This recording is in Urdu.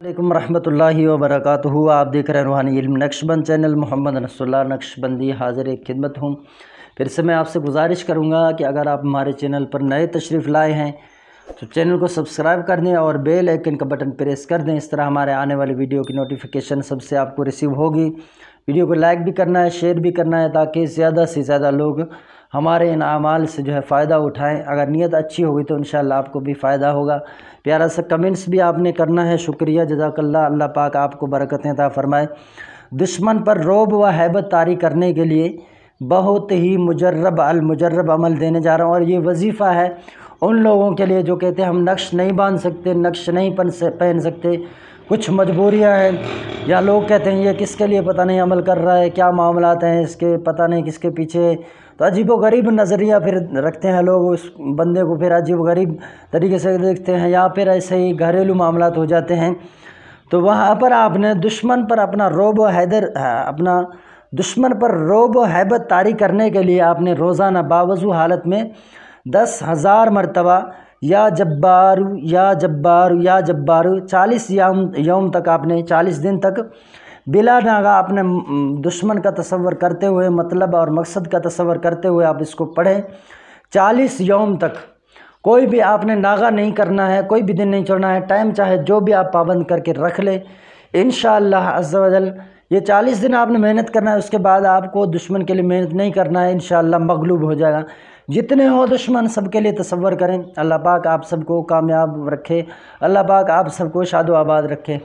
علیکم ورحمۃ اللہ وبرکاتہ۔ آپ دیکھ رہے ہیں روحانی علم نقشبند چینل۔ محمد انس اللہ نقشبندی حاضر خدمت ہوں۔ پھر سے میں آپ سے گزارش کروں گا کہ اگر آپ ہمارے چینل پر نئے تشریف لائے ہیں تو چینل کو سبسکرائب کر دیں اور بیل آئیکن کا بٹن پریس کر دیں۔ اس طرح ہمارے آنے والی ویڈیو کی نوٹیفیکیشن سب سے آپ کو ریسیو ہوگی۔ ویڈیو کو لائک بھی کرنا ہے، شیئر بھی کرنا ہے تاکہ زیادہ سے زیادہ لوگ ہمارے ان اعمال سے فائدہ اٹھائیں۔ اگر نیت اچھی ہوگی تو انشاءاللہ آپ کو بھی فائدہ ہوگا۔ پیارا سا کمنٹس بھی آپ نے کرنا ہے، شکریہ، جزاک اللہ۔ اللہ پاک آپ کو برکتیں عطا فرمائے۔ دشمن پر رعب و ہیبت طاری کرنے کے لیے بہت ہی مجرب المجرب عمل دینے جا رہا ہوں، اور یہ وظیفہ ہے ان لوگوں کے لیے جو کہتے ہیں ہم نقش نہیں باندھ سکتے، نقش نہیں پہن سکتے، کچھ مجبوریاں ہیں، یا لوگ کہتے ہیں یہ کس کے لیے پتہ نہیں عمل کر رہا ہے، کیا معاملات ہیں اس کے، پتہ نہیں کس کے پیچھے۔ تو عجیب و غریب نظریہ پھر رکھتے ہیں لوگ، اس بندے کو پھر عجیب و غریب طریقے سے دیکھتے ہیں، یا پھر ایسے ہی گھریلو معاملات ہو جاتے ہیں۔ تو وہاں پر آپ نے دشمن پر اپنا دشمن پر رعب و ہیبت طاری کرنے کے لیے آپ نے روزانہ باوضو حالت میں 10,000 مرتبہ یا جبار یا جبار یا جبار 40 یوم تک آپ نے 40 دن تک بلا ناغہ اپنے دشمن کا تصور کرتے ہوئے، مطلب اور مقصد کا تصور کرتے ہوئے آپ اس کو پڑھیں 40 یوم تک۔ کوئی بھی آپ نے ناغہ نہیں کرنا ہے، کوئی بھی دن نہیں چھوڑنا ہے، ٹائم چاہے جو بھی آپ پابند کر کے رکھ لیں انشاءاللہ عز و جل۔ یہ 40 دن آپ نے محنت کرنا ہے، اس کے بعد آپ کو دشمن کے لیے محنت نہیں کرنا ہے، انشاءاللہ مغلوب ہو جائے گا۔ جتنے ہو دشمن سب کے لیے تصور کریں۔ اللہ پاک آپ سب کو کامیاب رکھے، اللہ پاک آپ سب کو شاد و آباد رکھے۔